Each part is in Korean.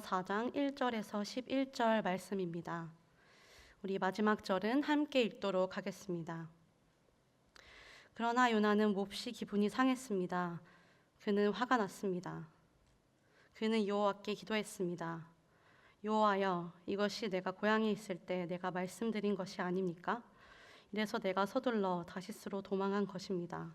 4장 1절에서 11절 말씀입니다. 우리 마지막 절은 함께 읽도록 하겠습니다. 그러나 요나는 몹시 기분이 상했습니다. 그는 화가 났습니다. 그는 여호와께 기도했습니다. 여호와여, 이것이 내가 고향에 있을 때 내가 말씀드린 것이 아닙니까? 이래서 내가 서둘러 다시스로 도망한 것입니다.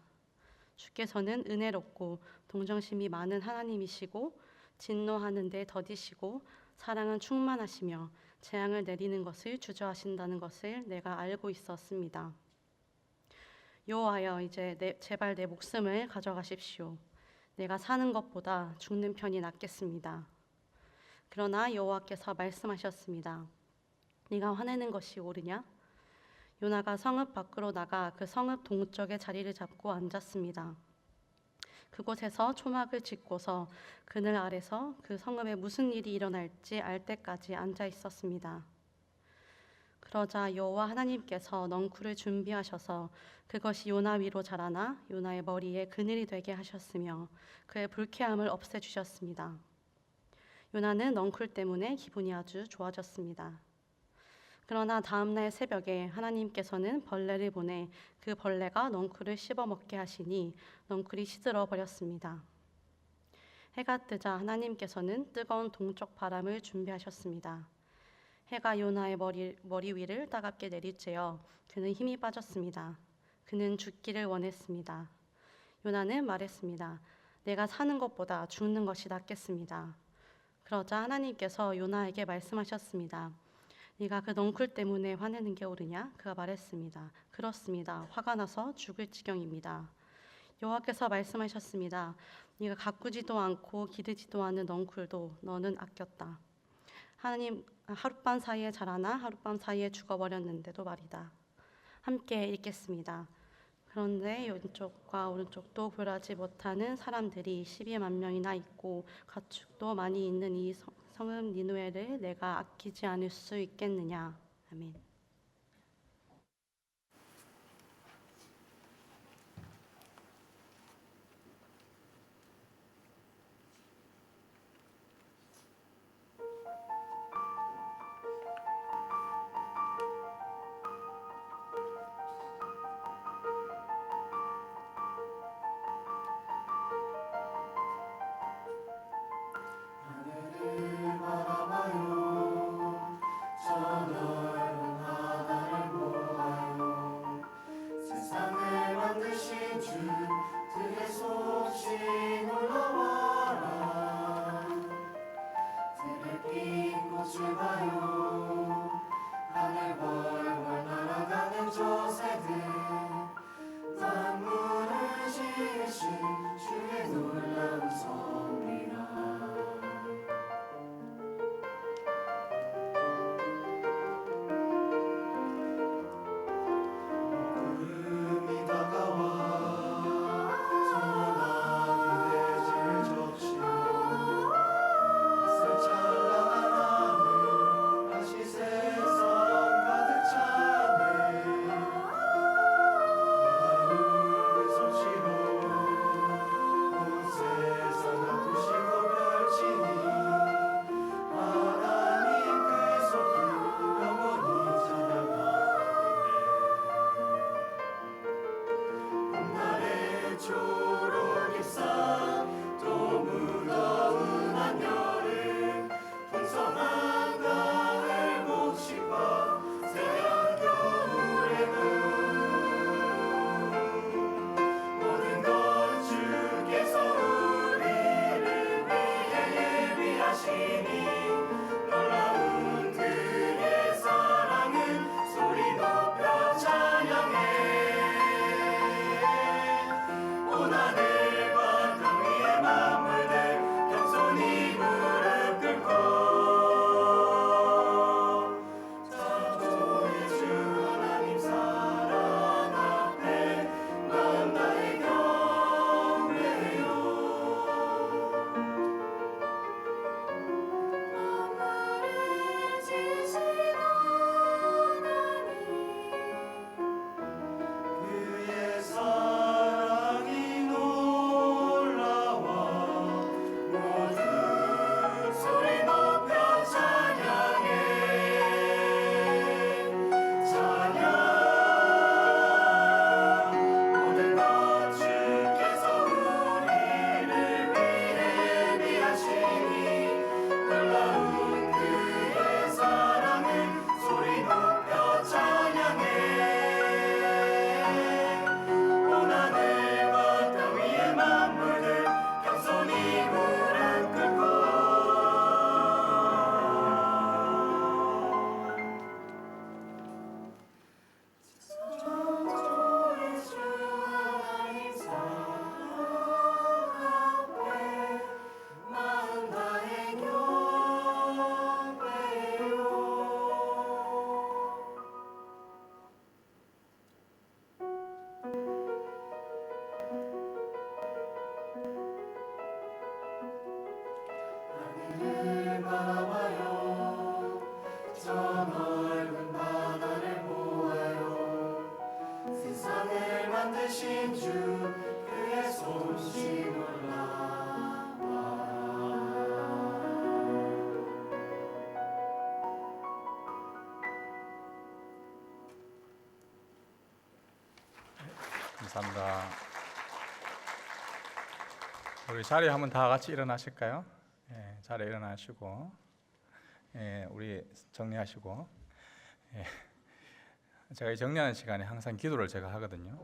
주께서는 은혜롭고 동정심이 많은 하나님이시고 진노하는 데 더디시고 사랑은 충만하시며 재앙을 내리는 것을 주저하신다는 것을 내가 알고 있었습니다. 여호와여, 이제 제발 내 목숨을 가져가십시오. 내가 사는 것보다 죽는 편이 낫겠습니다. 그러나 여호와께서 말씀하셨습니다. 네가 화내는 것이 옳으냐? 요나가 성읍 밖으로 나가 그 성읍 동쪽에 자리를 잡고 앉았습니다. 그곳에서 초막을 짓고서 그늘 아래서 그 성읍에 무슨 일이 일어날지 알 때까지 앉아 있었습니다. 그러자 여호와 하나님께서 넝쿨을 준비하셔서 그것이 요나 위로 자라나 요나의 머리에 그늘이 되게 하셨으며 그의 불쾌함을 없애주셨습니다. 요나는 넝쿨 때문에 기분이 아주 좋아졌습니다. 그러나 다음날 새벽에 하나님께서는 벌레를 보내 그 벌레가 넝쿨을 씹어먹게 하시니 넝쿨이 시들어 버렸습니다. 해가 뜨자 하나님께서는 뜨거운 동쪽 바람을 준비하셨습니다. 해가 요나의 머리 위를 따갑게 내리쬐어 그는 힘이 빠졌습니다. 그는 죽기를 원했습니다. 요나는 말했습니다. 내가 사는 것보다 죽는 것이 낫겠습니다. 그러자 하나님께서 요나에게 말씀하셨습니다. 네가 그 넝쿨 때문에 화내는 게 옳으냐? 그가 말했습니다. 그렇습니다. 화가 나서 죽을 지경입니다. 여호와께서 말씀하셨습니다. 네가 가꾸지도 않고 기르지도 않는 덩쿨도 너는 아꼈다. 하나님, 하룻밤 사이에 자라나 하룻밤 사이에 죽어버렸는데도 말이다. 함께 읽겠습니다. 그런데 왼쪽과 오른쪽도 구별하지 못하는 사람들이 12만 명이나 있고 가축도 많이 있는 이 성읍 니누에를 내가 아끼지 않을 수 있겠느냐. 아멘. 하늘을 바라봐요. 저 넓은 바다를 보아요. 세상을 만드신 주 그의 솜씨 놀라워라. 들에 핀 꽃을 봐요. 하늘 벌벌 날아가는 저 새들 만물을 지으신 주의 놀라운 섭리라. 구름이 다가와 소나기 대지를 적시고 햇살 찬란한 하늘 다시 세상 가득 차네. 놀라운 그 솜씨로 온 세상 가꾸신 감사합니다. 우리 자리에 한번 다 같이 일어나실까요? 예, 자리에 일어나시고, 예, 우리 정리하시고, 예, 제가 이 정리하는 시간에 항상 기도를 제가 하거든요.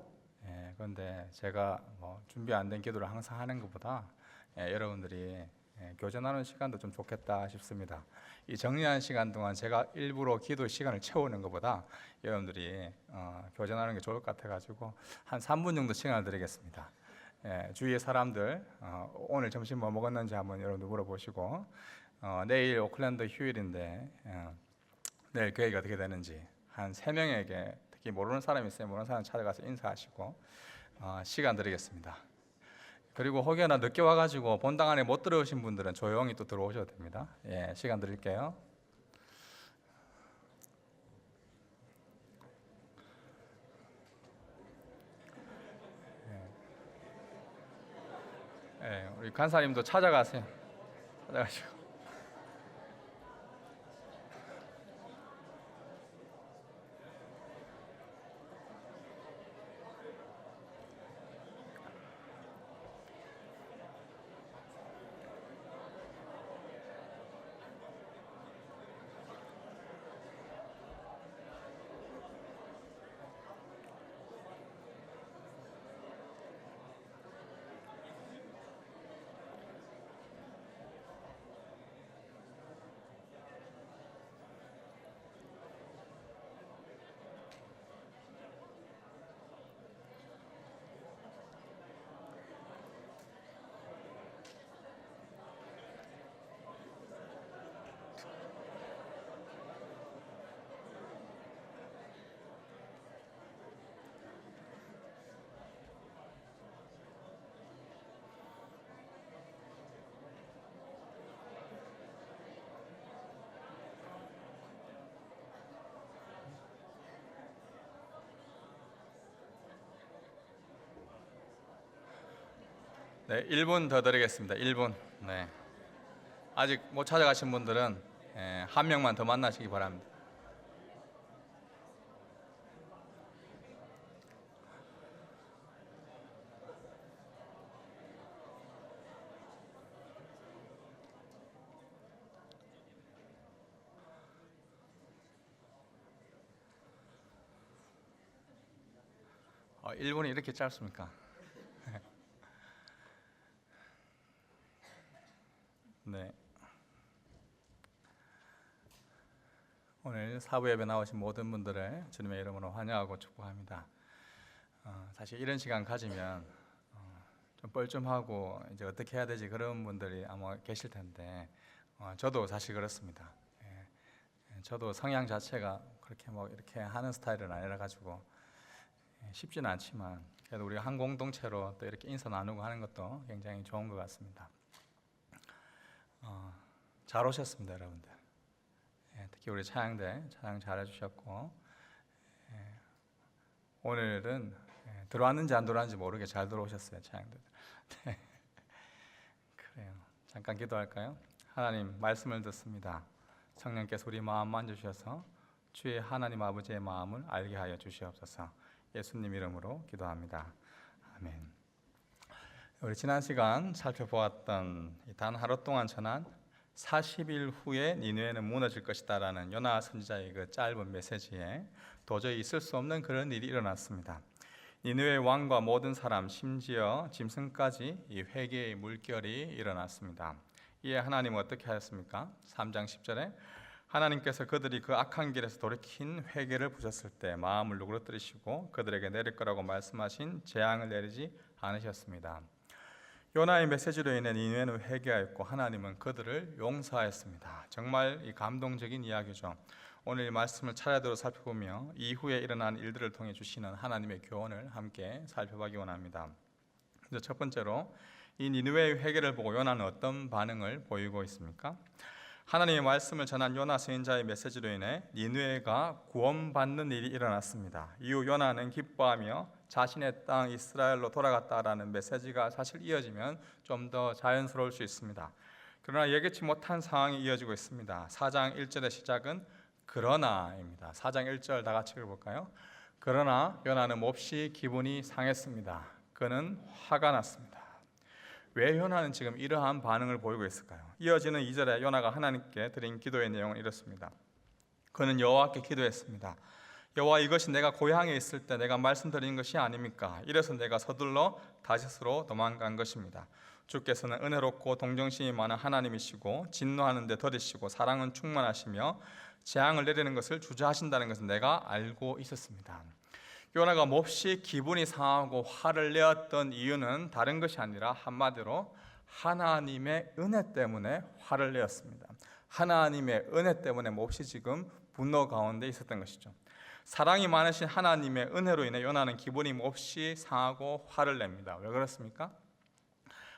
예, 그런데 제가 뭐 준비 안 된 기도를 항상 하는 것보다 여러분들이 교제하는 시간도 좀 좋겠다 싶습니다. 이 정리하는 시간 동안 제가 일부러 기도 시간을 채우는 것보다 여러분들이 교제하는 게 좋을 것 같아가지고 한 3분 정도 시간을 드리겠습니다. 주위의 사람들 오늘 점심 뭐 먹었는지 한번 여러분들 물어보시고 내일 오클랜드 휴일인데 내일 계획이 어떻게 되는지 한 3명에게 특히 모르는 사람이 있으면 모르는 사람 찾아가서 인사하시고 시간 드리겠습니다. 그리고 혹여나 늦게 와가지고 본당 안에 못 들어오신 분들은 조용히 또 들어오셔도 됩니다. 예, 시간 드릴게요. 예, 우리 간사님도 찾아가세요. 찾아가시고. 네, 1분 더 드리겠습니다. 1분. 네. 아직 못 찾아가신 분들은 한 명만 더 만나시기 바랍니다. 어, 1분이 이렇게 짧습니까? 네. 오늘 사부 예배 나오신 모든 분들을 주님의 이름으로 환영하고 축복합니다. 사실 이런 시간 가지면 좀 뻘쭘하고 이제 어떻게 해야 되지 그런 분들이 아마 계실 텐데 저도 사실 그렇습니다. 저도 성향 자체가 그렇게 뭐 이렇게 하는 스타일은 아니라 가지고 쉽지는 않지만 그래도 우리 한 공동체로 또 이렇게 인사 나누고 하는 것도 굉장히 좋은 것 같습니다. 잘 오셨습니다, 여러분들. 특히 우리 찬양대 찬양 잘해주셨고 오늘은 들어왔는지 안 들어왔는지 모르게 잘 들어오셨어요, 찬양대. 네. 그래요. 잠깐 기도할까요? 하나님 말씀을 듣습니다. 성령께서 우리 마음 만져주셔서 주의 하나님 아버지의 마음을 알게 하여 주시옵소서. 예수님 이름으로 기도합니다. 아멘. 우리 지난 시간 살펴보았던 단 하루 동안 전한 40일 후에 니느웨는 무너질 것이다 라는 요나 선지자의 그 짧은 메시지에 도저히 있을 수 없는 그런 일이 일어났습니다. 니느웨 왕과 모든 사람 심지어 짐승까지 이 회개의 물결이 일어났습니다. 이에 하나님은 어떻게 하였습니까? 3장 10절에 하나님께서 그들이 그 악한 길에서 돌이킨 회개를 보셨을 때 마음을 누그러뜨리시고 그들에게 내릴 거라고 말씀하신 재앙을 내리지 않으셨습니다. 요나의 메시지로 인해 니느웨는 회개하였고 하나님은 그들을 용서하였습니다. 정말 이 감동적인 이야기죠. 오늘 이 말씀을 차례대로 살펴보며 이후에 일어난 일들을 통해 주시는 하나님의 교훈을 함께 살펴보기 원합니다. 첫 번째로 이 니느웨의 회개를 보고 요나는 어떤 반응을 보이고 있습니까? 하나님의 말씀을 전한 요나 선지자의 메시지로 인해 니느웨가 구원받는 일이 일어났습니다. 이후 요나는 기뻐하며 자신의 땅 이스라엘로 돌아갔다라는 메시지가 사실 이어지면 좀 더 자연스러울 수 있습니다. 그러나 예기치 못한 상황이 이어지고 있습니다. 4장 1절의 시작은 그러나입니다. 4장 1절 다 같이 읽어볼까요? 그러나 요나는 몹시 기분이 상했습니다. 그는 화가 났습니다. 왜 요나는 지금 이러한 반응을 보이고 있을까요? 이어지는 2절에 요나가 하나님께 드린 기도의 내용은 이렇습니다. 그는 여호와께 기도했습니다. 여호와, 이것이 내가 고향에 있을 때 내가 말씀드린 것이 아닙니까? 이래서 내가 서둘러 다시스로 도망간 것입니다. 주께서는 은혜롭고 동정심이 많은 하나님이시고 진노하는 데 더디시고 사랑은 충만하시며 재앙을 내리는 것을 주저하신다는 것은 내가 알고 있었습니다. 요나가 몹시 기분이 상하고 화를 내었던 이유는 다른 것이 아니라 한마디로 하나님의 은혜 때문에 화를 내었습니다. 하나님의 은혜 때문에 몹시 지금 분노 가운데 있었던 것이죠. 사랑이 많으신 하나님의 은혜로 인해 요나는 기분이 몹시 상하고 화를 냅니다. 왜 그렇습니까?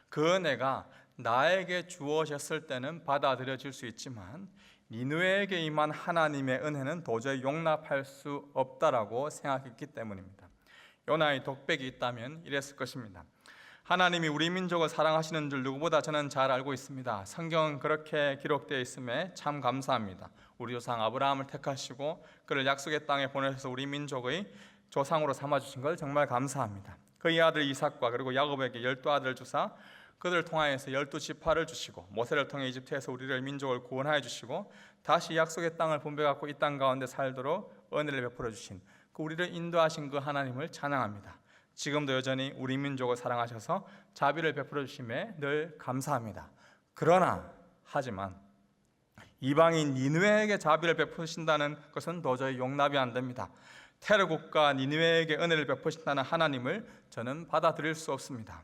그 은혜가 나에게 주어졌을 때는 받아들여질 수 있지만 니느웨에게 임한 하나님의 은혜는 도저히 용납할 수 없다라고 생각했기 때문입니다. 요나의 독백이 있다면 이랬을 것입니다. 하나님이 우리 민족을 사랑하시는 줄 누구보다 저는 잘 알고 있습니다. 성경은 그렇게 기록되어 있음에 참 감사합니다. 우리 조상 아브라함을 택하시고 그를 약속의 땅에 보내셔서 우리 민족의 조상으로 삼아주신 걸 정말 감사합니다. 그의 아들 이삭과 그리고 야곱에게 12아들을 주사 그들을 통하여서 12지파를 주시고 모세를 통해 이집트에서 우리를 민족을 구원하여 주시고 다시 약속의 땅을 분배받고 이 땅 가운데 살도록 은혜를 베풀어 주신 그 우리를 인도하신 그 하나님을 찬양합니다. 지금도 여전히 우리 민족을 사랑하셔서 자비를 베풀어 주심에 늘 감사합니다. 그러나 하지만 이방인 니느웨에게 자비를 베푸신다는 것은 도저히 용납이 안 됩니다. 테러 국가 니느웨에게 은혜를 베푸신다는 하나님을 저는 받아들일 수 없습니다.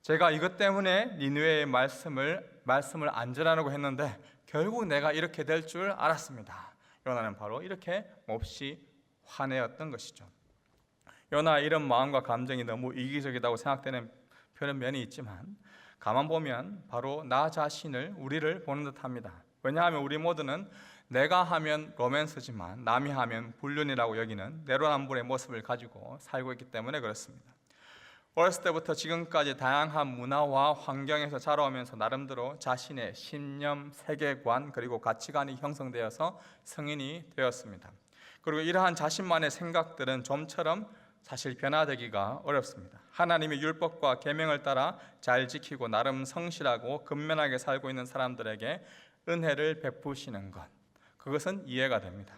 제가 이것 때문에 니느웨의 말씀을 안 전하려고 했는데 결국 내가 이렇게 될 줄 알았습니다. 요나는 바로 이렇게 몹시 화내었던 것이죠. 요나의 이런 마음과 감정이 너무 이기적이라고 생각되는 면이 있지만 가만 보면 바로 나 자신을 우리를 보는 듯합니다. 왜냐하면 우리 모두는 내가 하면 로맨스지만 남이 하면 불륜이라고 여기는 내로남불의 모습을 가지고 살고 있기 때문에 그렇습니다. 어렸을 때부터 지금까지 다양한 문화와 환경에서 자라오면서 나름대로 자신의 신념, 세계관 그리고 가치관이 형성되어서 성인이 되었습니다. 그리고 이러한 자신만의 생각들은 좀처럼 사실 변화되기가 어렵습니다. 하나님의 율법과 계명을 따라 잘 지키고 나름 성실하고 근면하게 살고 있는 사람들에게 은혜를 베푸시는 것, 그것은 이해가 됩니다.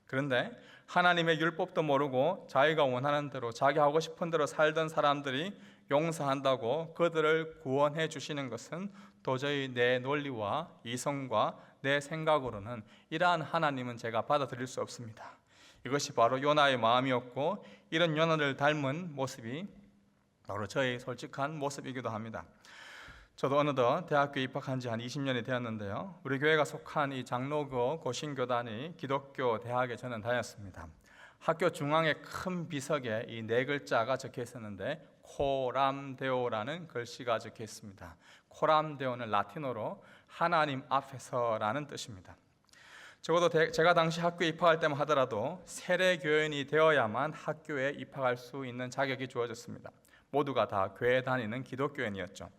그런데 하나님의 율법도 모르고 자기가 원하는 대로 자기 하고 싶은 대로 살던 사람들이 용서한다고 그들을 구원해 주시는 것은 도저히 내 논리와 이성과 내 생각으로는 이러한 하나님은 제가 받아들일 수 없습니다. 이것이 바로 요나의 마음이었고 이런 요나를 닮은 모습이 바로 저의 솔직한 모습이기도 합니다. 저도 어느덧 대학교에 입학한 지 한 20년이 되었는데요. 우리 교회가 속한 이 장로교 고신교단이 기독교 대학에 저는 다녔습니다. 학교 중앙에 큰 비석에 이 네 글자가 적혀 있었는데 코람데오라는 글씨가 적혀 있습니다. 코람데오는 라틴어로 하나님 앞에서라는 뜻입니다. 적어도 제가 당시 학교에 입학할 때만 하더라도 세례교인이 되어야만 학교에 입학할 수 있는 자격이 주어졌습니다. 모두가 다 교회 다니는 기독교인이었죠.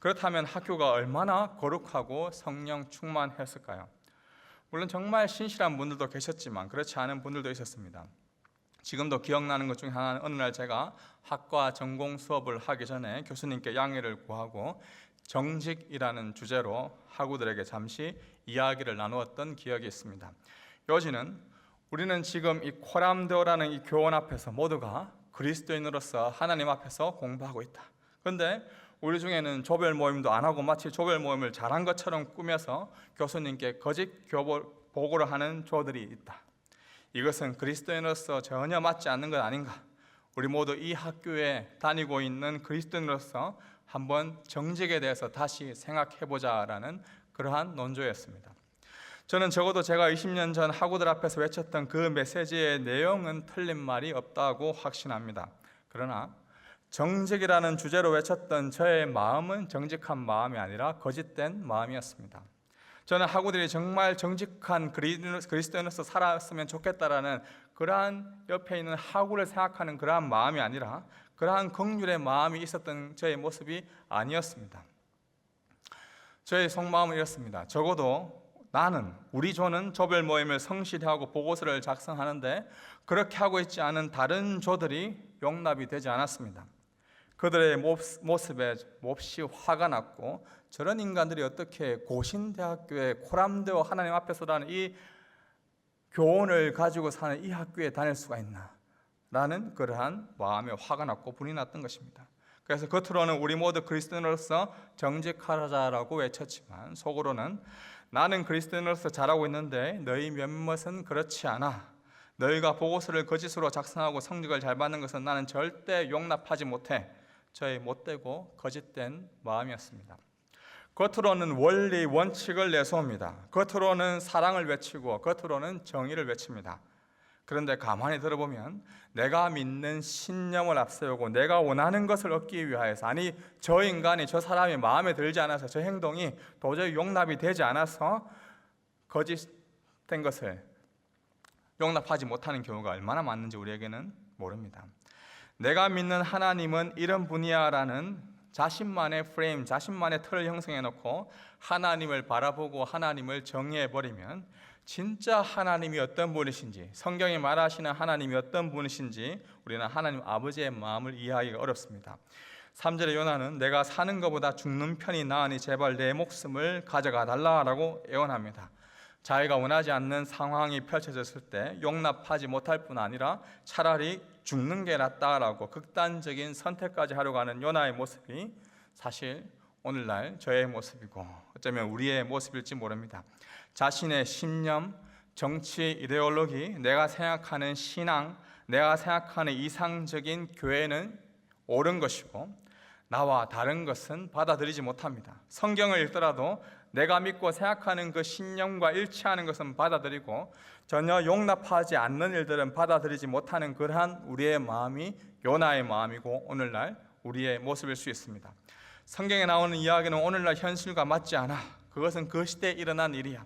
그렇다면 학교가 얼마나 거룩하고 성령 충만했을까요? 물론 정말 신실한 분들도 계셨지만 그렇지 않은 분들도 있었습니다. 지금도 기억나는 것 중에 하나는 어느 날 제가 학과 전공 수업을 하기 전에 교수님께 양해를 구하고 정직이라는 주제로 학우들에게 잠시 이야기를 나누었던 기억이 있습니다. 요지는 우리는 지금 이 코람데오라는 이 교원 앞에서 모두가 그리스도인으로서 하나님 앞에서 공부하고 있다. 그런데 우리 중에는 조별 모임도 안 하고 마치 조별 모임을 잘한 것처럼 꾸며서 교수님께 거짓 보고를 하는 조들이 있다. 이것은 그리스도인으로서 전혀 맞지 않는 것 아닌가? 우리 모두 이 학교에 다니고 있는 그리스도인으로서 한번 정직에 대해서 다시 생각해보자라는 그러한 논조였습니다. 저는 적어도 제가 20년 전 학우들 앞에서 외쳤던 그 메시지의 내용은 틀린 말이 없다고 확신합니다. 그러나 정직이라는 주제로 외쳤던 저의 마음은 정직한 마음이 아니라 거짓된 마음이었습니다. 저는 학우들이 정말 정직한 그리스도인으로서 살았으면 좋겠다라는 그러한 옆에 있는 학우를 생각하는 그러한 마음이 아니라 그러한 긍휼의 마음이 있었던 저의 모습이 아니었습니다. 저의 속마음은 이렇습니다. 적어도 우리 조는 조별 모임을 성실히 하고 보고서를 작성하는데 그렇게 하고 있지 않은 다른 조들이 용납이 되지 않았습니다. 그들의 모습에 몹시 화가 났고, 저런 인간들이 어떻게 고신대학교에 코람데오 하나님 앞에서라는 이 교훈을 가지고 사는 이 학교에 다닐 수가 있나 라는 그러한 마음에 화가 났고 분이 났던 것입니다. 그래서 겉으로는 우리 모두 그리스도인으로서 정직하자라고 외쳤지만 속으로는 나는 그리스도인으로서 잘하고 있는데 너희 몇몇은 그렇지 않아. 너희가 보고서를 거짓으로 작성하고 성적을 잘 받는 것은 나는 절대 용납하지 못해. 저의 못되고 거짓된 마음이었습니다. 겉으로는 원리, 원칙을 내세웁니다. 겉으로는 사랑을 외치고 겉으로는 정의를 외칩니다. 그런데 가만히 들어보면 내가 믿는 신념을 앞세우고 내가 원하는 것을 얻기 위하여서, 아니 저 인간이, 저 사람이 마음에 들지 않아서, 저 행동이 도저히 용납이 되지 않아서 거짓된 것을 용납하지 못하는 경우가 얼마나 많은지 우리에게는 모릅니다. 내가 믿는 하나님은 이런 분이야라는 자신만의 프레임, 자신만의 틀을 형성해 놓고 하나님을 바라보고 하나님을 정의해버리면 진짜 하나님이 어떤 분이신지, 성경이 말하시는 하나님이 어떤 분이신지 우리는 하나님 아버지의 마음을 이해하기가 어렵습니다. 3절의 요나는 내가 사는 것보다 죽는 편이 나으니 제발 내 목숨을 가져가 달라라고 애원합니다. 자기가 원하지 않는 상황이 펼쳐졌을 때 용납하지 못할 뿐 아니라 차라리 죽는 게 낫다라고 극단적인 선택까지 하려고 하는 요나의 모습이 사실 오늘날 저의 모습이고 어쩌면 우리의 모습일지 모릅니다. 자신의 신념, 정치, 이데올로기, 내가 생각하는 신앙, 내가 생각하는 이상적인 교회는 옳은 것이고 나와 다른 것은 받아들이지 못합니다. 성경을 읽더라도 내가 믿고 생각하는 그 신념과 일치하는 것은 받아들이고 전혀 용납하지 않는 일들은 받아들이지 못하는 그러한 우리의 마음이 요나의 마음이고 오늘날 우리의 모습일 수 있습니다. 성경에 나오는 이야기는 오늘날 현실과 맞지 않아. 그것은 그 시대에 일어난 일이야.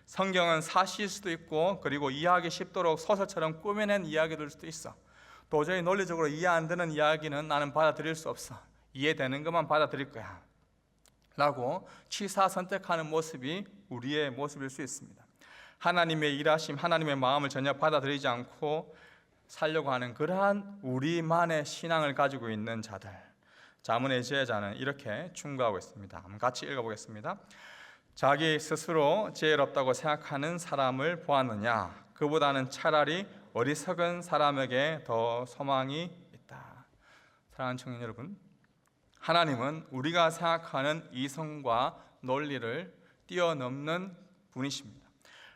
성경은 사실일 수도 있고 그리고 이해하기 쉽도록 소설처럼 꾸며낸 이야기일 수도 있어. 도저히 논리적으로 이해 안 되는 이야기는 나는 받아들일 수 없어. 이해되는 것만 받아들일 거야 라고 취사 선택하는 모습이 우리의 모습일 수 있습니다. 하나님의 일하심, 하나님의 마음을 전혀 받아들이지 않고 살려고 하는 그러한 우리만의 신앙을 가지고 있는 자들, 자문의 지혜자는 이렇게 충고하고 있습니다. 한번 같이 읽어보겠습니다. 자기 스스로 지혜롭다고 생각하는 사람을 보았느냐? 그보다는 차라리 어리석은 사람에게 더 소망이 있다. 사랑하는 청년 여러분, 하나님은 우리가 생각하는 이성과 논리를 뛰어넘는 분이십니다.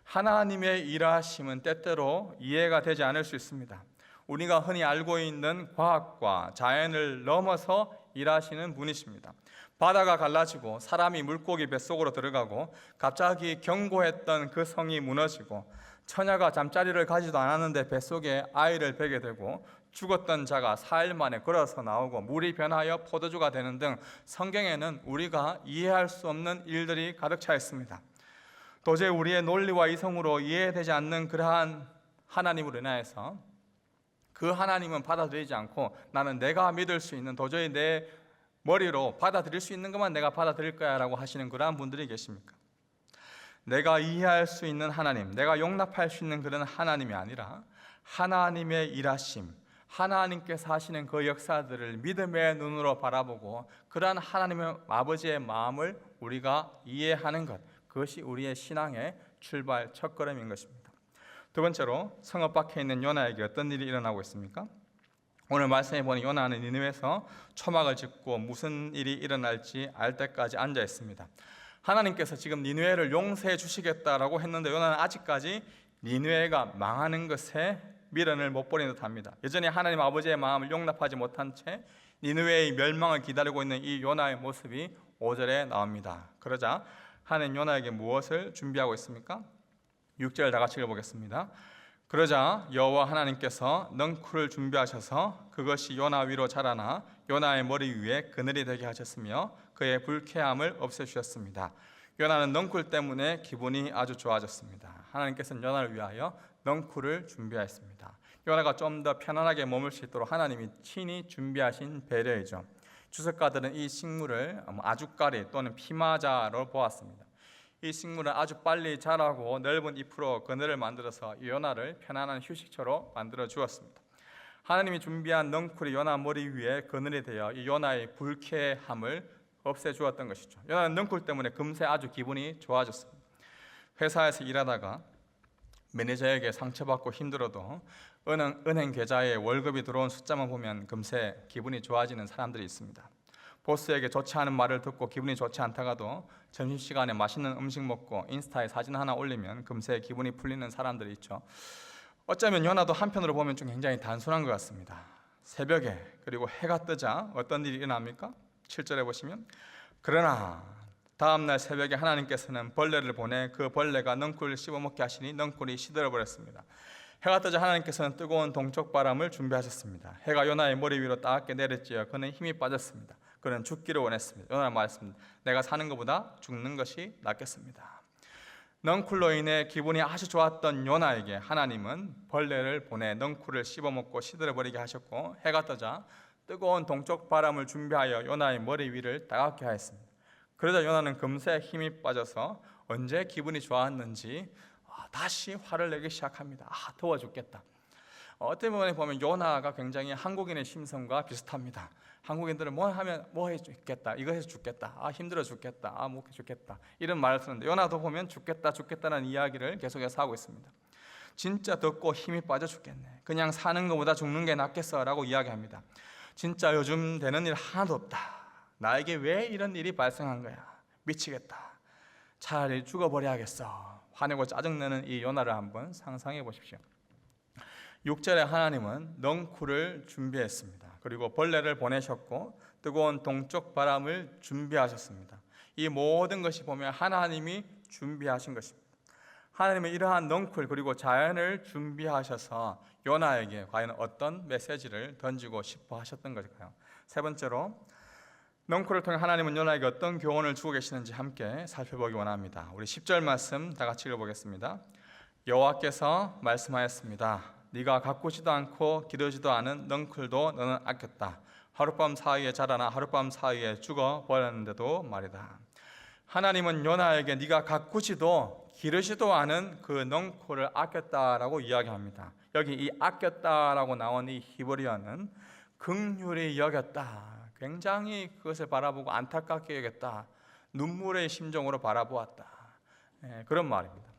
하나님의 일하심은 때때로 이해가 되지 않을 수 있습니다. 우리가 흔히 알고 있는 과학과 자연을 넘어서 일하시는 분이십니다. 바다가 갈라지고 사람이 물고기 뱃속으로 들어가고 갑자기 견고했던 그 성이 무너지고 처녀가 잠자리를 가지도 않았는데 뱃속에 아이를 베게 되고 죽었던 자가 4일 만에 걸어서 나오고 물이 변하여 포도주가 되는 등 성경에는 우리가 이해할 수 없는 일들이 가득 차 있습니다. 도저히 우리의 논리와 이성으로 이해되지 않는 그러한 하나님으로 인하여서 그 하나님은 받아들이지 않고 나는 내가 믿을 수 있는, 도저히 내 머리로 받아들일 수 있는 것만 내가 받아들일 거야 라고 하시는 그러한 분들이 계십니까? 내가 이해할 수 있는 하나님, 내가 용납할 수 있는 그런 하나님이 아니라 하나님의 일하심, 하나님께서 하시는 그 역사들을 믿음의 눈으로 바라보고 그러한 하나님의 아버지의 마음을 우리가 이해하는 것, 그것이 우리의 신앙의 출발 첫걸음인 것입니다. 두 번째로 성읍 밖에 있는 요나에게 어떤 일이 일어나고 있습니까? 오늘 말씀해 보니 요나는 니느웨에서 초막을 짓고 무슨 일이 일어날지 알 때까지 앉아 있습니다. 하나님께서 지금 니느웨를 용서해 주시겠다라고 했는데 요나는 아직까지 니느웨가 망하는 것에 미련을 못 버리는 듯합니다. 여전히 하나님 아버지의 마음을 용납하지 못한 채 니느웨의 멸망을 기다리고 있는 이 요나의 모습이 5절에 나옵니다. 그러자 하나님 요나에게 무엇을 준비하고 있습니까? 6절 다 같이 읽어보겠습니다. 그러자 여호와 하나님께서 넝쿨을 준비하셔서 그것이 요나 위로 자라나 요나의 머리 위에 그늘이 되게 하셨으며 그의 불쾌함을 없애주셨습니다. 요나는 넝쿨 때문에 기분이 아주 좋아졌습니다. 하나님께서는 요나를 위하여 넝쿨을 준비하였습니다. 요나가 좀 더 편안하게 머물 수 있도록 하나님이 친히 준비하신 배려이죠. 주석가들은 이 식물을 아주까리 또는 피마자로 보았습니다. 이 식물은 아주 빨리 자라고 넓은 잎으로 그늘을 만들어서 이 요나를 편안한 휴식처로 만들어 주었습니다. 하나님이 준비한 넝쿨이 요나 머리 위에 그늘이 되어 이 요나의 불쾌함을 없애주었던 것이죠. 요나는 넝쿨 때문에 금세 아주 기분이 좋아졌습니다. 회사에서 일하다가 매니저에게 상처받고 힘들어도 은행 계좌에 월급이 들어온 숫자만 보면 금세 기분이 좋아지는 사람들이 있습니다. 보스에게 좋지 않은 말을 듣고 기분이 좋지 않다가도 점심시간에 맛있는 음식 먹고 인스타에 사진 하나 올리면 금세 기분이 풀리는 사람들이 있죠. 어쩌면 요나도 한편으로 보면 좀 굉장히 단순한 것 같습니다. 새벽에 그리고 해가 뜨자 어떤 일이 일어납니까? 7절에 보시면 그러나 다음날 새벽에 하나님께서는 벌레를 보내 그 벌레가 넝쿨을 씹어먹게 하시니 넝쿨이 시들어버렸습니다. 해가 뜨자 하나님께서는 뜨거운 동쪽 바람을 준비하셨습니다. 해가 요나의 머리 위로 따갑게 내렸지요. 그는 힘이 빠졌습니다. 그는 죽기를 원했습니다. 요나는 말했습니다. 내가 사는 것보다 죽는 것이 낫겠습니다. 넝쿨로 인해 기분이 아주 좋았던 요나에게 하나님은 벌레를 보내 넝쿨을 씹어먹고 시들어버리게 하셨고 해가 뜨자 뜨거운 동쪽 바람을 준비하여 요나의 머리 위를 따갑게 하였습니다. 그러자 요나는 금세 힘이 빠져서 언제 기분이 좋았는지 다시 화를 내기 시작합니다. 더워 죽겠다. 어떤 부분에 보면 요나가 굉장히 한국인의 심성과 비슷합니다. 한국인들은 뭐 하면 뭐 해 죽겠다, 이거 해서 죽겠다, 힘들어 죽겠다, 못 해 죽겠다 이런 말을 쓰는데 요나도 보면 죽겠다는 이야기를 계속해서 하고 있습니다. 진짜 덥고 힘이 빠져 죽겠네. 그냥 사는 것보다 죽는 게 낫겠어라고 이야기합니다. 진짜 요즘 되는 일 하나도 없다. 나에게 왜 이런 일이 발생한 거야? 미치겠다. 차라리 죽어버려야겠어. 화내고 짜증내는 이 요나를 한번 상상해 보십시오. 6절에 하나님은 넝쿨을 준비했습니다. 그리고 벌레를 보내셨고 뜨거운 동쪽 바람을 준비하셨습니다. 이 모든 것이 보면 하나님이 준비하신 것입니다. 하나님은 이러한 넝쿨 그리고 자연을 준비하셔서 요나에게 과연 어떤 메시지를 던지고 싶어 하셨던 것일까요? 세 번째로 넝쿨을 통해 하나님은 요나에게 어떤 교훈을 주고 계시는지 함께 살펴보기 원합니다. 우리 10절 말씀 다 같이 읽어보겠습니다. 여호와께서 말씀하였습니다. 네가 가꾸지도 않고 기르지도 않은 넝쿨도 너는 아꼈다. 하룻밤 사이에 자라나 하룻밤 사이에 죽어버렸는데도 말이다. 하나님은 요나에게 네가 가꾸지도 기르지도 않은 그 넝쿨을 아꼈다라고 이야기합니다. 여기 이 아꼈다라고 나온 이 히브리어는 긍휼히 여겼다. 굉장히 그것을 바라보고 안타깝게 여겼다. 눈물의 심정으로 바라보았다. 그런 말입니다.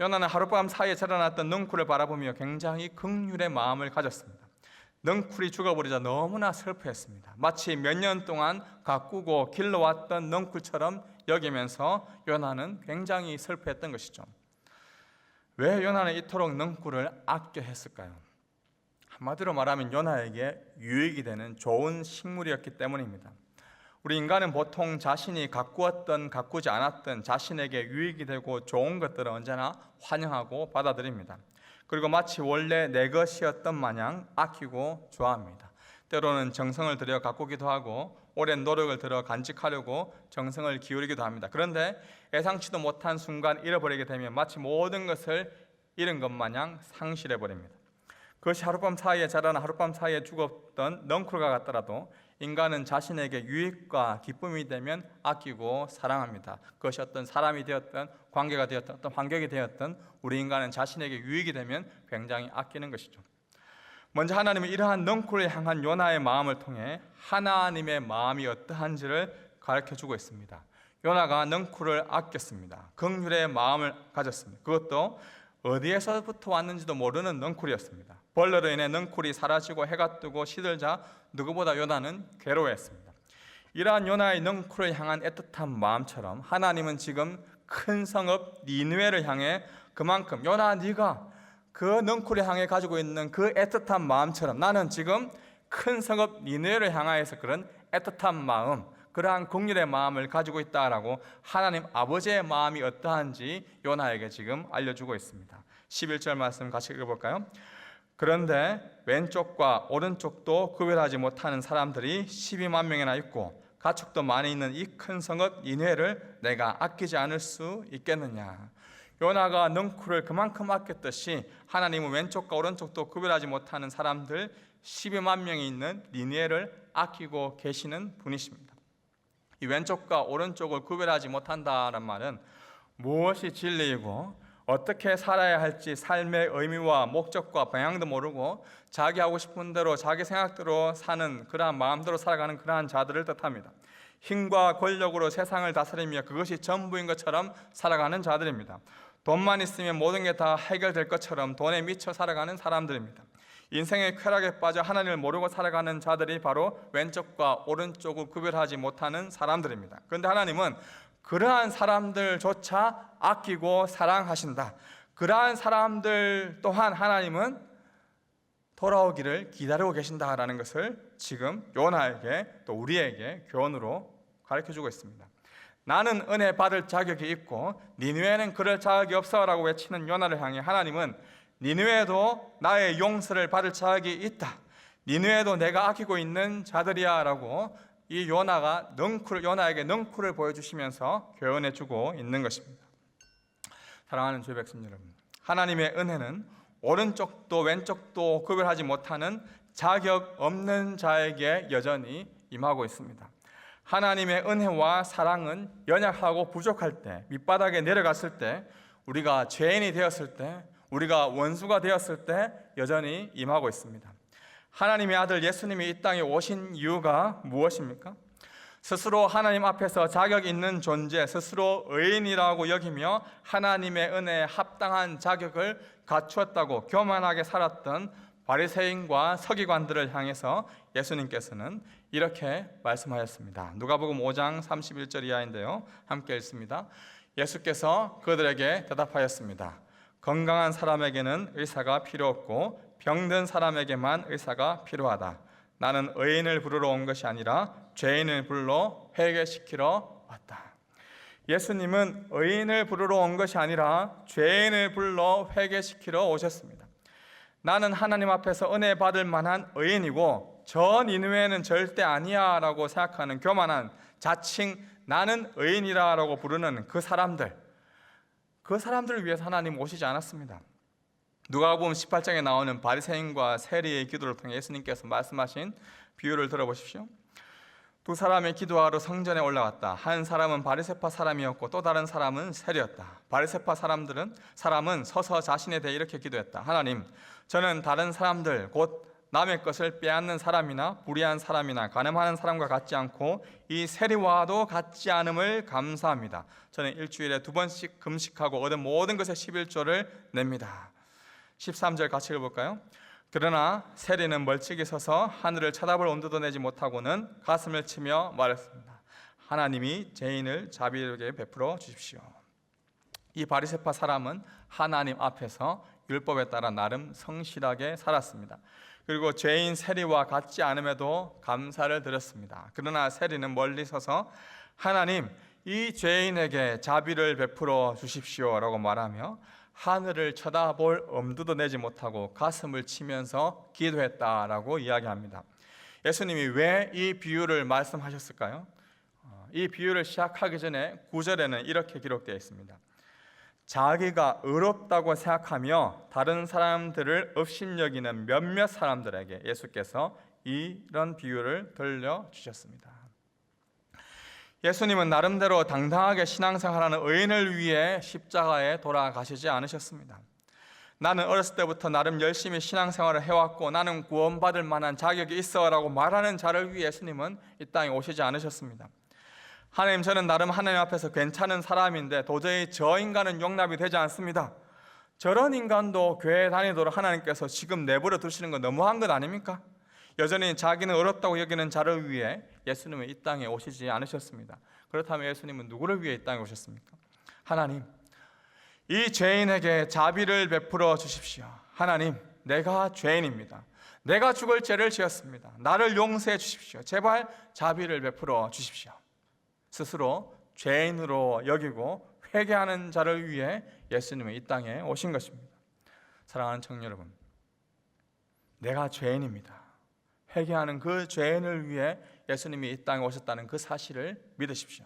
요나는 하룻밤 사이에 자라났던 넝쿨을 바라보며 굉장히 긍휼의 마음을 가졌습니다. 넝쿨이 죽어버리자 너무나 슬퍼했습니다. 마치 몇 년 동안 가꾸고 길러왔던 넝쿨처럼 여기면서 요나는 굉장히 슬퍼했던 것이죠. 왜 요나는 이토록 넝쿨을 아껴 했을까요? 한마디로 말하면 요나에게 유익이 되는 좋은 식물이었기 때문입니다. 우리 인간은 보통 자신이 가꾸었던 가꾸지 않았던 자신에게 유익이 되고 좋은 것들을 언제나 환영하고 받아들입니다. 그리고 마치 원래 내 것이었던 마냥 아끼고 좋아합니다. 때로는 정성을 들여 가꾸기도 하고 오랜 노력을 들여 간직하려고 정성을 기울이기도 합니다. 그런데 예상치도 못한 순간 잃어버리게 되면 마치 모든 것을 잃은 것 마냥 상실해버립니다. 그것이 하룻밤 사이에 자라나 하룻밤 사이에 죽었던 넝쿨과 같더라도 인간은 자신에게 유익과 기쁨이 되면 아끼고 사랑합니다. 그것이 어떤 사람이 되었든 관계가 되었든 어떤 환경이 되었든 우리 인간은 자신에게 유익이 되면 굉장히 아끼는 것이죠. 먼저 하나님은 이러한 넝쿨을 향한 요나의 마음을 통해 하나님의 마음이 어떠한지를 가르쳐주고 있습니다. 요나가 넝쿨을 아꼈습니다. 긍휼의 마음을 가졌습니다. 그것도 어디에서부터 왔는지도 모르는 넝쿨이었습니다. 벌레로 인해 넝쿨이 사라지고 해가 뜨고 시들자 누구보다 요나는 괴로워했습니다. 이러한 요나의 넝쿨을 향한 애틋한 마음처럼 하나님은 지금 큰 성읍 니느웨를 향해 그만큼 요나 네가 그 넝쿨을 향해 가지고 있는 그 애틋한 마음처럼 나는 지금 큰 성읍 니느웨를 향하여서 그런 애틋한 마음, 그러한 긍휼의 마음을 가지고 있다라고 하나님 아버지의 마음이 어떠한지 요나에게 지금 알려주고 있습니다. 11절 말씀 같이 읽어볼까요? 그런데 왼쪽과 오른쪽도 구별하지 못하는 사람들이 12만 명이나 있고 가축도 많이 있는 이 큰 성읍 니느웨를 내가 아끼지 않을 수 있겠느냐. 요나가 넝쿨을 그만큼 아꼈듯이 하나님은 왼쪽과 오른쪽도 구별하지 못하는 사람들 12만 명이 있는 니느웨를 아끼고 계시는 분이십니다. 이 왼쪽과 오른쪽을 구별하지 못한다는 말은 무엇이 진리이고 어떻게 살아야 할지 삶의 의미와 목적과 방향도 모르고 자기 하고 싶은 대로 자기 생각대로 사는 그러한 마음대로 살아가는 그러한 자들을 뜻합니다. 힘과 권력으로 세상을 다스리며 그것이 전부인 것처럼 살아가는 자들입니다. 돈만 있으면 모든 게 다 해결될 것처럼 돈에 미쳐 살아가는 사람들입니다. 인생의 쾌락에 빠져 하나님을 모르고 살아가는 자들이 바로 왼쪽과 오른쪽을 구별하지 못하는 사람들입니다. 그런데 하나님은 그러한 사람들조차 아끼고 사랑하신다. 그러한 사람들 또한 하나님은 돌아오기를 기다리고 계신다라는 것을 지금 요나에게 또 우리에게 교훈으로 가르쳐주고 있습니다. 나는 은혜 받을 자격이 있고 니느웨는 그럴 자격이 없어라고 외치는 요나를 향해 하나님은 니느웨도 나의 용서를 받을 자격이 있다. 니느웨도 내가 아끼고 있는 자들이야 라고 이 요나에게 능쿨을 보여주시면서 교훈해주고 있는 것입니다. 사랑하는 주의 백성 여러분, 하나님의 은혜는 오른쪽도 왼쪽도 구별하지 못하는 자격 없는 자에게 여전히 임하고 있습니다. 하나님의 은혜와 사랑은 연약하고 부족할 때, 밑바닥에 내려갔을 때, 우리가 죄인이 되었을 때, 우리가 원수가 되었을 때 여전히 임하고 있습니다. 하나님의 아들 예수님이 이 땅에 오신 이유가 무엇입니까? 스스로 하나님 앞에서 자격 있는 존재, 스스로 의인이라고 여기며 하나님의 은혜에 합당한 자격을 갖추었다고 교만하게 살았던 바리새인과 서기관들을 향해서 예수님께서는 이렇게 말씀하셨습니다. 누가복음 5장 31절 이하인데요, 함께 읽습니다. 예수께서 그들에게 대답하였습니다. 건강한 사람에게는 의사가 필요 없고 병든 사람에게만 의사가 필요하다. 나는 의인을 부르러 온 것이 아니라 죄인을 불러 회개시키러 왔다. 예수님은 의인을 부르러 온 것이 아니라 죄인을 불러 회개시키러 오셨습니다. 나는 하나님 앞에서 은혜 받을 만한 의인이고 저 니느웨는 절대 아니야 라고 생각하는 교만한 자칭 나는 의인이라 라고 부르는 그 사람들을 위해서 하나님 오시지 않았습니다. 누가복음 18장에 나오는 바리새인과 세리의 기도를 통해 예수님께서 말씀하신 비유를 들어보십시오. 두 사람이 기도하러 성전에 올라갔다. 한 사람은 바리새파 사람이었고 또 다른 사람은 세리였다. 바리새파 사람은 서서 자신에 대해 이렇게 기도했다. 하나님, 저는 다른 사람들 곧 남의 것을 빼앗는 사람이나 불의한 사람이나 간음하는 사람과 같지 않고 이 세리와도 같지 않음을 감사합니다. 저는 일주일에 2번씩 금식하고 얻은 모든 것의 11조를 냅니다. 13절 같이 읽어볼까요? 그러나 세리는 멀찍이 서서 하늘을 쳐다볼 엄두도 내지 못하고는 가슴을 치며 말했습니다. 하나님이 죄인을 자비하게 베풀어 주십시오. 이 바리새파 사람은 하나님 앞에서 율법에 따라 나름 성실하게 살았습니다. 그리고 죄인 세리와 같지 않음에도 감사를 드렸습니다. 그러나 세리는 멀리 서서 하나님, 이 죄인에게 자비를 베풀어 주십시오 라고 말하며 하늘을 쳐다볼 엄두도 내지 못하고 가슴을 치면서 기도했다라고 이야기합니다. 예수님이 왜 이 비유를 말씀하셨을까요? 이 비유를 시작하기 전에 9절에는 이렇게 기록되어 있습니다. 자기가 의롭다고 생각하며 다른 사람들을 업신여기는 몇몇 사람들에게 예수께서 이런 비유를 들려주셨습니다. 예수님은 나름대로 당당하게 신앙생활하는 의인을 위해 십자가에 돌아가시지 않으셨습니다. 나는 어렸을 때부터 나름 열심히 신앙생활을 해왔고 나는 구원받을 만한 자격이 있어라고 말하는 자를 위해 예수님은 이 땅에 오시지 않으셨습니다. 하나님, 저는 나름 하나님 앞에서 괜찮은 사람인데 도저히 저 인간은 용납이 되지 않습니다. 저런 인간도 교회 다니도록 하나님께서 지금 내버려 두시는 건 너무한 것 아닙니까? 여전히 자기는 어렵다고 여기는 자를 위해 예수님은 이 땅에 오시지 않으셨습니다. 그렇다면 예수님은 누구를 위해 이 땅에 오셨습니까? 하나님, 이 죄인에게 자비를 베풀어 주십시오. 하나님, 내가 죄인입니다. 내가 죽을 죄를 지었습니다. 나를 용서해 주십시오. 제발 자비를 베풀어 주십시오. 스스로 죄인으로 여기고 회개하는 자를 위해 예수님은 이 땅에 오신 것입니다. 사랑하는 청년 여러분, 내가 죄인입니다. 회개하는 그 죄인을 위해 예수님이 이 땅에 오셨다는 그 사실을 믿으십시오.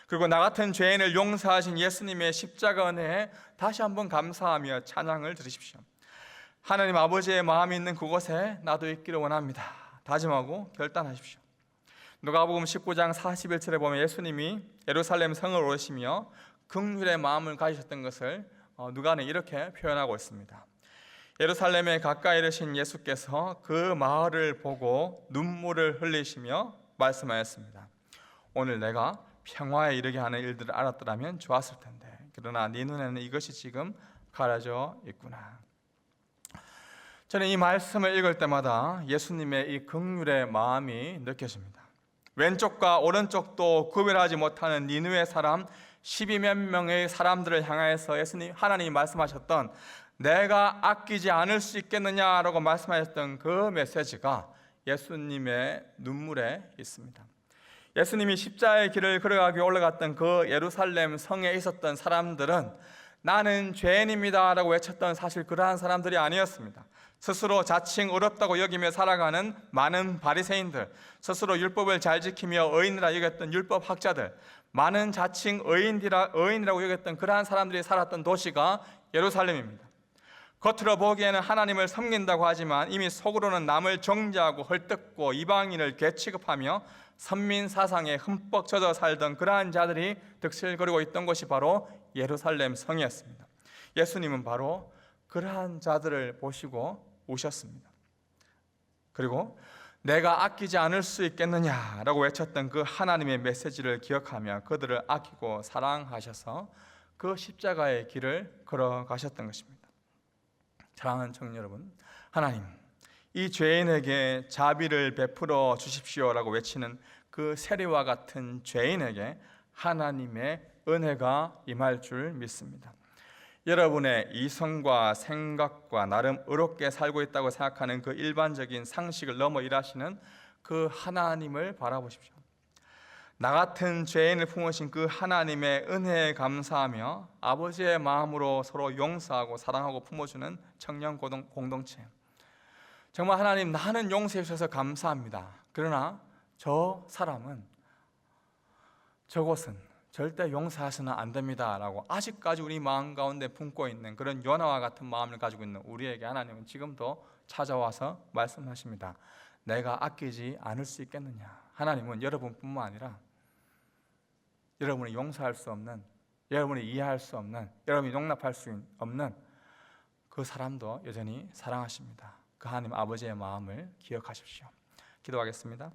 그리고 나 같은 죄인을 용서하신 예수님의 십자가 은혜에 다시 한번 감사하며 찬양을 드리십시오. 하나님 아버지의 마음이 있는 그곳에 나도 있기를 원합니다. 다짐하고 결단하십시오. 누가복음 19장 41절에 보면 예수님이 예루살렘 성을 오시며 긍휼의 마음을 가지셨던 것을 누가는 이렇게 표현하고 있습니다. 예루살렘에 가까이 이르신 예수께서 그 마을을 보고 눈물을 흘리시며 말씀하였습니다. 오늘 내가 평화에 이르게 하는 일들을 알았더라면 좋았을 텐데 그러나 네 눈에는 이것이 지금 가려져 있구나. 저는 이 말씀을 읽을 때마다 예수님의 이 긍휼의 마음이 느껴집니다. 왼쪽과 오른쪽도 구별하지 못하는 니느웨 사람 12몇 명의 사람들을 향하여서 하나님이 말씀하셨던 내가 아끼지 않을 수 있겠느냐라고 말씀하셨던 그 메시지가 예수님의 눈물에 있습니다. 예수님이 십자가의 길을 걸어가기 올라갔던 그 예루살렘 성에 있었던 사람들은 나는 죄인입니다 라고 외쳤던 사실 그러한 사람들이 아니었습니다. 스스로 자칭 의롭다고 여기며 살아가는 많은 바리새인들, 스스로 율법을 잘 지키며 의인이라 여겼던 율법학자들, 많은 자칭 의인이라고 여겼던 그러한 사람들이 살았던 도시가 예루살렘입니다. 겉으로 보기에는 하나님을 섬긴다고 하지만 이미 속으로는 남을 정죄하고 헐뜯고 이방인을 개취급하며 선민 사상에 흠뻑 젖어 살던 그러한 자들이 득실거리고 있던 곳이 바로 예루살렘 성이었습니다. 예수님은 바로 그러한 자들을 보시고 오셨습니다. 그리고 내가 아끼지 않을 수 있겠느냐라고 외쳤던 그 하나님의 메시지를 기억하며 그들을 아끼고 사랑하셔서 그 십자가의 길을 걸어가셨던 것입니다. 사랑하는 청년 여러분, 하나님 이 죄인에게 자비를 베풀어 주십시오라고 외치는 그 세리와 같은 죄인에게 하나님의 은혜가 임할 줄 믿습니다. 여러분의 이성과 생각과 나름 의롭게 살고 있다고 생각하는 그 일반적인 상식을 넘어 일하시는 그 하나님을 바라보십시오. 나 같은 죄인을 품으신 그 하나님의 은혜에 감사하며 아버지의 마음으로 서로 용서하고 사랑하고 품어주는 청년 공동체. 정말 하나님, 나는 용서해 주셔서 감사합니다. 그러나 저 사람은, 저곳은 절대 용서하서는 안 됩니다 라고 아직까지 우리 마음 가운데 품고 있는 그런 요나와 같은 마음을 가지고 있는 우리에게 하나님은 지금도 찾아와서 말씀하십니다. 내가 아끼지 않을 수 있겠느냐. 하나님은 여러분뿐만 아니라 여러분이 용서할 수 없는, 여러분이 이해할 수 없는, 여러분이 용납할 수 없는 그 사람도 여전히 사랑하십니다. 그 하나님 아버지의 마음을 기억하십시오. 기도하겠습니다.